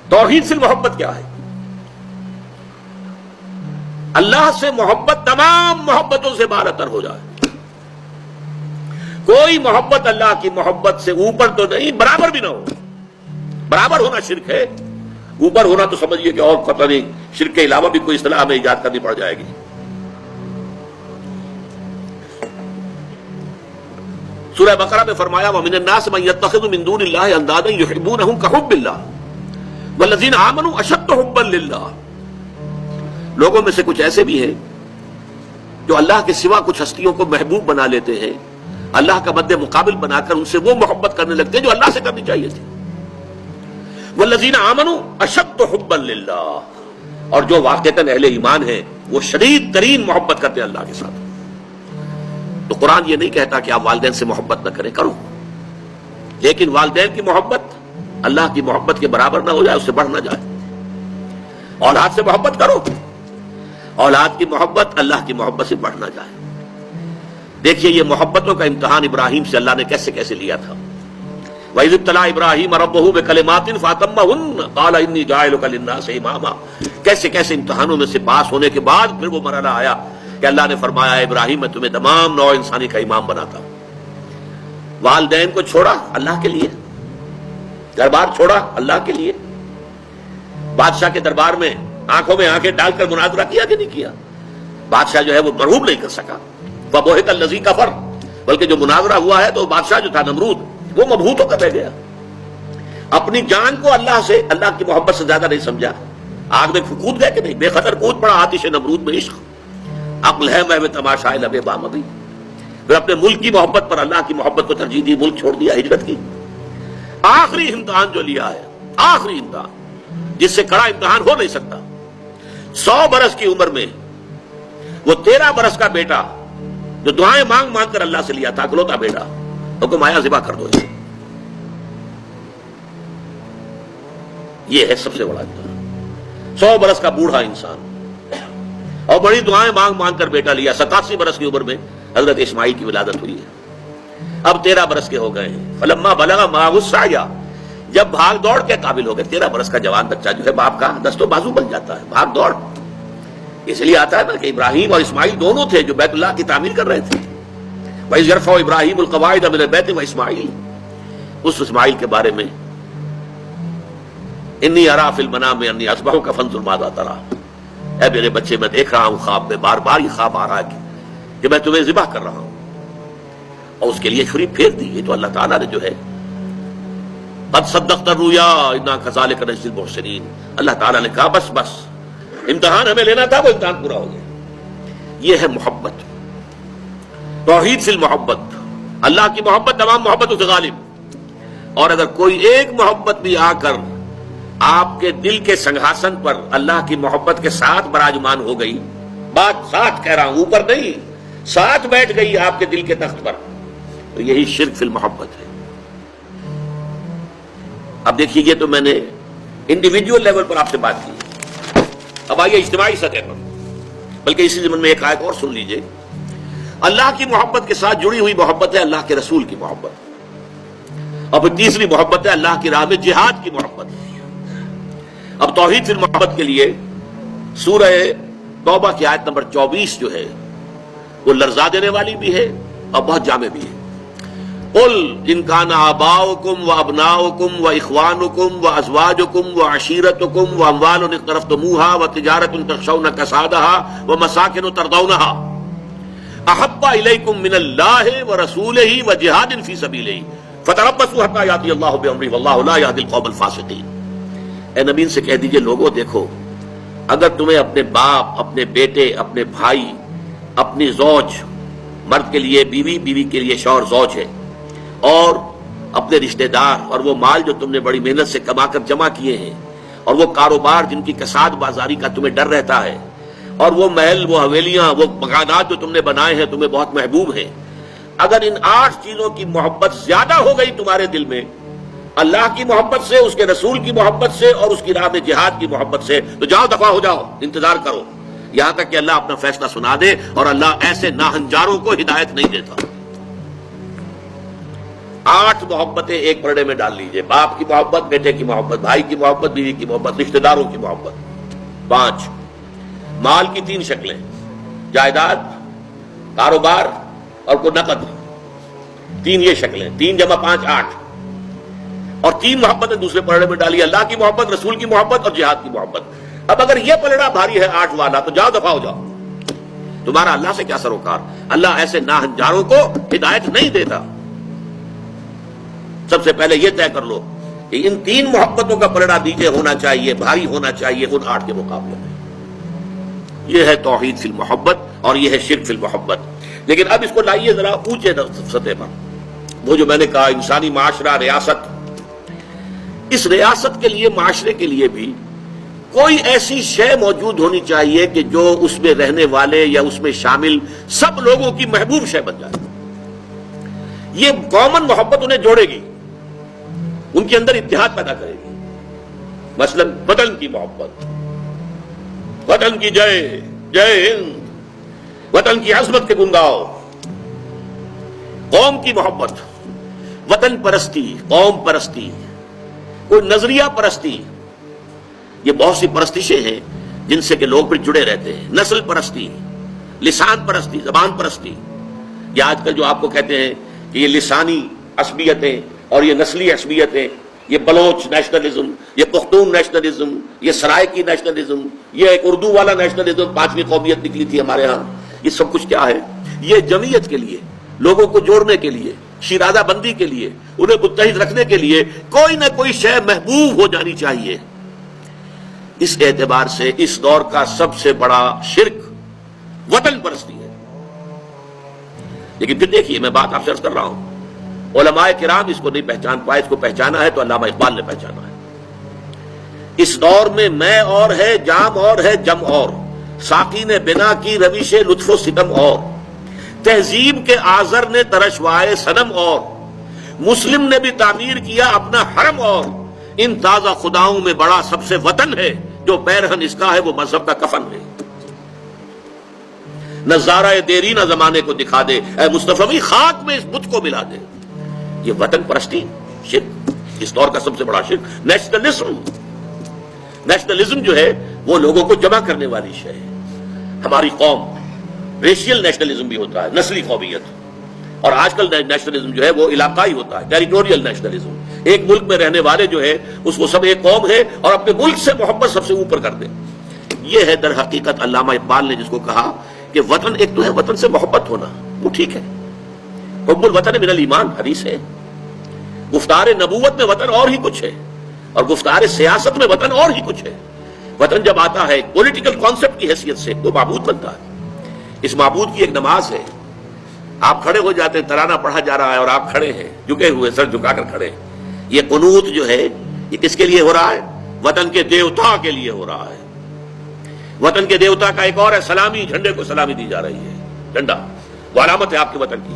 توحید سے محبت کیا ہے؟ اللہ سے محبت تمام محبتوں سے بالاتر ہو جائے. کوئی محبت اللہ کی محبت سے اوپر تو نہیں، برابر بھی نہ ہو. برابر ہونا شرک ہے، اوپر ہونا تو سمجھیے کہ اور پتہ نہیں شرک کے علاوہ بھی کوئی اصطلاح ہمیں ایجاد کرنی پڑ جائے گی. سورہ بقرہ میں فرمایا وَمِنَ النَّاسِ مَن يَتَّخِذُ مِن دُونِ اللَّهِ أَندَادًا يُحِبُّونَهُم كَحُبِّ اللَّهِ وَالَّذِينَ آمَنُوا أَشَدُّ حُبًّا لِلَّهِ. لوگوں میں سے کچھ ایسے بھی ہیں جو اللہ کے سوا کچھ ہستیوں کو محبوب بنا لیتے ہیں، اللہ کا مد مقابل بنا کر ان سے وہ محبت کرنے لگتے ہیں جو اللہ سے کرنی چاہیے تھی. وَالَّذِينَ آمَنُوا أَشَدُّ حُبًّا لِلَّهِ، اور جو واقعتاً اہل ایمان ہیں وہ شدید ترین محبت کرتے ہیں اللہ کے ساتھ. تو قرآن یہ نہیں کہتا کہ آپ والدین سے محبت نہ کریں، کرو، لیکن والدین کی محبت اللہ کی محبت کے برابر نہ ہو جائے، اس سے بڑھ نہ جائے. اولاد سے محبت کرو، اولاد کی محبت اللہ کی محبت سے بڑھ نہ جائے. دیکھیے یہ محبتوں کا امتحان ابراہیم سے اللہ نے کیسے کیسے لیا تھا. وَإِذِ ابْتَلَىٰ إِبْرَاهِيمَ رَبُّهُ بِكَلِمَاتٍ فَأَتَمَّهُنَّ قَالَ إِنِّي جَاعِلُكَ لِلنَّاسِ إِمَامًا. کیسے کیسے امتحانوں میں سے پاس ہونے کے بعد پھر وہ مرحلہ آیا کہ اللہ نے فرمایا ابراہیم میں تمہیں تمام نوع انسانی کا امام بناتا ہوں. والدین کو چھوڑا اللہ کے لیے، دربار چھوڑا اللہ کے لیے. بادشاہ کے دربار میں آنکھوں میں آنکھیں ڈال کر مناظرہ کیا کہ نہیں کیا؟ بادشاہ جو ہے وہ مرعوب نہیں کر سکا. وَبُہِتَ الَّذِي كَفَرَ، بلکہ جو مناظرہ ہوا ہے تو بادشاہ جو تھا نمرود وہ مبہوت ہو کر رہ گیا. اپنی جان کو اللہ سے، اللہ کی محبت سے زیادہ نہیں سمجھا. آگ میں کود گئے کہ نہیں؟ بے خطر کود پڑا آتش نمرود میں عشق. عقل ہے میں تماشائے لب بام ابھی. پھر اپنے ملک کی محبت پر اللہ کی محبت کو ترجیح دی، ملک چھوڑ دیا، ہجرت کی. آخری امتحان جو لیا ہے، آخری امتحان جس سے کڑا امتحان ہو نہیں سکتا. 100 برس کی عمر میں وہ 13 برس کا بیٹا جو دعائیں مانگ مانگ کر اللہ سے لیا تھا، اکلوتا بیٹا، حکم آیا ذبح کر دو. یہ ہے سب سے بڑا امتحان. 100 برس کا بوڑھا انسان اور بڑی دعائیں مانگ مانگ کر بیٹا لیا. 87 برس کی عمر میں حضرت اسماعیل کی ولادت ہوئی ہے. اب 13 برس کے ہو گئے ہیں. فلما بلغ معه السعی، جب بھاگ دوڑ کے قابل ہو گئے. 13 برس کا جوان بچہ جو ہے باپ کا دست و بازو بن جاتا ہے، بھاگ دوڑ. اس لیے آتا ہے نا کہ ابراہیم اور اسماعیل دونوں تھے جو بیت اللہ کی تعمیر کر رہے تھے. وَإِذْ يَرْفَعُ إِبْرَاهِيمُ الْقَوَاعِدَ مِنَ الْبَيْتِ وَإِسْمَاعِيلُ، اس اسماعیل کے بارے میں انی ارا فی المنام انی اصبحک فانظر ماذا تری. اے میرے بچے میں دیکھ رہا ہوں خواب میں، بار بار یہ خواب آ رہا ہے کہ میں تمہیں ذبح کر رہا ہوں. اور اس کے لیے چھری پھیر دی. یہ تو اللہ تعالیٰ نے جو ہے قد صدقت الرؤیا انا کذالک نجزی المحسنین. اللہ تعالیٰ نے کہا بس بس، امتحان ہمیں لینا تھا، وہ امتحان پورا ہو گیا. یہ ہے محبت، توحید فی المحبت. اللہ کی محبت تمام محبتوں سے غالب. اور اگر کوئی ایک محبت بھی آ کر آپ کے دل کے سنگھاسن پر اللہ کی محبت کے ساتھ براجمان ہو گئی، بات ساتھ کہہ رہا ہوں، اوپر نہیں، ساتھ بیٹھ گئی آپ کے دل کے تخت پر، تو یہی شرک فی المحبت ہے. اب دیکھیے یہ تو میں نے انڈیویجول لیول پر آپ سے بات کی. اب آئیے اجتماعی سطح پر، بلکہ اسی ضمن میں ایک آیت اور سن لیجئے. اللہ کی محبت کے ساتھ جڑی ہوئی محبت ہے اللہ کے رسول کی محبت. اور پھر تیسری محبت ہے اللہ کی راہ میں جہاد کی محبت. اب توحید فی المحبت کے لیے سورہ توبہ کی آیت نمبر 24 جو ہے وہ لرزا دینے والی بھی ہے اور بہت جامع بھی ہے. قل ان کان آباؤکم وابناؤکم واخوانکم وازواجکم وعشیرتکم واموال اقترفتموها وتجارۃ تخشون کسادها ومساکن ترضونها احب الیکم من اللہ ورسولہ وجہاد فی سبیلہ فتربصوا حتی یاتی اللہ بامرہ واللہ لا یہدی القوم الفاسقین. اے نبی سے کہہ دیجئے لوگوں دیکھو، اگر تمہیں اپنے باپ، اپنے بیٹے، اپنے بھائی، اپنی زوج، مرد کے لیے بیوی، بیوی کے لیے شوہر زوج ہے، اور اپنے رشتہ دار اور وہ مال جو تم نے بڑی محنت سے کما کر جمع کیے ہیں، اور وہ کاروبار جن کی کساد بازاری کا تمہیں ڈر رہتا ہے، اور وہ محل، وہ حویلیاں، وہ مکانات جو تم نے بنائے ہیں تمہیں بہت محبوب ہیں. اگر ان 8 چیزوں کی محبت زیادہ ہو گئی تمہارے دل میں اللہ کی محبت سے، اس کے رسول کی محبت سے اور اس کی راہ میں جہاد کی محبت سے، تو جاؤ دفع ہو جاؤ، انتظار کرو یہاں تک کہ اللہ اپنا فیصلہ سنا دے. اور اللہ ایسے ناہنجاروں کو ہدایت نہیں دیتا. 8 محبتیں ایک پرڑے میں ڈال لیجئے. باپ کی محبت، بیٹے کی محبت، بھائی کی محبت، بیوی کی محبت، رشتہ داروں کی محبت. 5 مال کی 3 شکلیں، جائیداد، کاروبار اور کوئی نقد. 3 یہ شکلیں، 3 جمع 5 8. اور 3 محبتیں دوسرے پلڑے میں ڈالی، اللہ کی محبت، رسول کی محبت اور جہاد کی محبت. اب اگر یہ پلڑا بھاری ہے 8 والا تو جاؤ دفع ہو جاؤ. تمہارا اللہ سے کیا سروکار. اللہ ایسے ناہنجاروں کو ہدایت نہیں دیتا. سب سے پہلے یہ طے کر لو کہ ان 3 محبتوں کا پلڑا نیچے ہونا چاہیے، بھاری ہونا چاہیے ان 8 کے مقابلے میں. یہ ہے توحید فی المحبت اور یہ ہے شرک فی المحبت. لیکن اب اس کو لائیے ذرا اونچے سطح پر. وہ جو میں نے کہا انسانی معاشرہ، ریاست، اس ریاست کے لیے، معاشرے کے لیے بھی کوئی ایسی شے موجود ہونی چاہیے کہ جو اس میں رہنے والے یا اس میں شامل سب لوگوں کی محبوب شے بن جائے. یہ کامن محبت انہیں جوڑے گی، ان کے اندر اتحاد پیدا کرے گی. مثلا وطن کی محبت، وطن کی جے جے ہند، وطن کی عظمت کے گنگاؤ. قوم کی محبت، وطن پرستی، قوم پرستی، کوئی نظریہ پرستی. یہ بہت سی پرستشیں ہیں جن سے کہ لوگ پھر جڑے رہتے ہیں. نسل پرستی، لسان پرستی، زبان پرستی. یہ آج کل جو آپ کو کہتے ہیں کہ یہ لسانی عصبیتیں اور یہ نسلی عصبیتیں، یہ بلوچ نیشنلزم، یہ پختون نیشنلزم، یہ سرائکی نیشنلزم، یہ ایک اردو والا نیشنلزم، 5ویں قومیت نکلی تھی ہمارے ہاں. یہ سب کچھ کیا ہے؟ یہ جمعیت کے لیے، لوگوں کو جوڑنے کے لیے، شیرازہ بندی کے لیے، انہیں متحد رکھنے کے لیے کوئی نہ کوئی شے محبوب ہو جانی چاہیے. اس اعتبار سے اس دور کا سب سے بڑا شرک وطن پرستی ہے. لیکن پھر دیکھیے، میں بات آپ سے عرض کر رہا ہوں، علماء کرام اس کو نہیں پہچان پائے. اس کو پہچانا ہے تو علامہ اقبال نے پہچانا ہے. اس دور میں اور ہے، جام اور ہے، جم اور، ساقی نے بنا کی روش لطف و ستم اور، تہذیب کے آزر نے ترشوائے صنم اور، مسلم نے بھی تعمیر کیا اپنا حرم اور، ان تازہ خداؤں میں بڑا سب سے وطن ہے، جو پیرہن اس کا ہے وہ مذہب کا کفن ہے. نظارہ دیرینہ زمانے کو دکھا دے، اے مصطفی خاک میں اس بت کو ملا دے. یہ وطن پرستی شرک، اس دور کا سب سے بڑا شرک. نیشنلزم جو ہے وہ لوگوں کو جمع کرنے والی شے ہے. ہماری قوم، ریشیل نیشنلزم بھی ہوتا ہے، نسلی قومیت. اور آج کل نیشنلزم جو ہے وہ علاقائی ہوتا ہے، ٹیریٹوریل نیشنلزم. ایک ملک میں رہنے والے جو ہے اس کو سب ایک قوم ہے اور اپنے ملک سے محبت سب سے اوپر کر دے. یہ ہے در حقیقت علامہ اقبال نے جس کو کہا کہ وطن ایک تو ہے وطن سے محبت ہونا، وہ ٹھیک ہے، حب الوطن من الایمان حدیث ہے. گفتار نبوت میں وطن اور ہی کچھ ہے اور گفتار سیاست میں وطن اور ہی کچھ ہے. وطن جب آتا ہے پولیٹیکل کانسیپٹ کی حیثیت سے تو معبود بنتا ہے. اس معبود کی ایک نماز ہے. آپ کھڑے ہو جاتے ہیں، ترانہ پڑھا جا رہا ہے اور آپ کھڑے ہیں جھکے ہوئے، سر جھکا کر کھڑے. یہ قنوت جو ہے یہ کس کے لیے ہو رہا ہے؟ وطن کے دیوتا کے لیے ہو رہا ہے. وطن کے دیوتا کا ایک اور ہے سلامی، جھنڈے کو سلامی دی جا رہی ہے. جھنڈا وہ علامت ہے آپ کے وطن کی.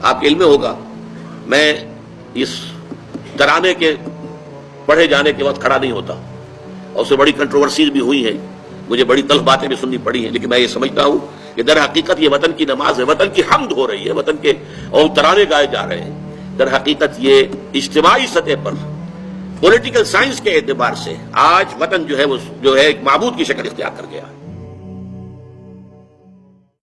آپ کے علم میں ہوگا، میں اس ترانے کے پڑھے جانے کے وقت کھڑا نہیں ہوتا اور اس سے بڑی کنٹروورسیز بھی ہوئی ہیں، مجھے بڑی تلخ باتیں بھی سننی پڑی ہیں. لیکن میں یہ سمجھتا ہوں کہ در حقیقت یہ وطن کی نماز ہے، وطن کی حمد ہو رہی ہے، وطن کے اور ترانے گائے جا رہے ہیں. در حقیقت یہ اجتماعی سطح پر پولیٹیکل سائنس کے اعتبار سے آج وطن جو ہے وہ جو ہے ایک معبود کی شکل اختیار کر گیا.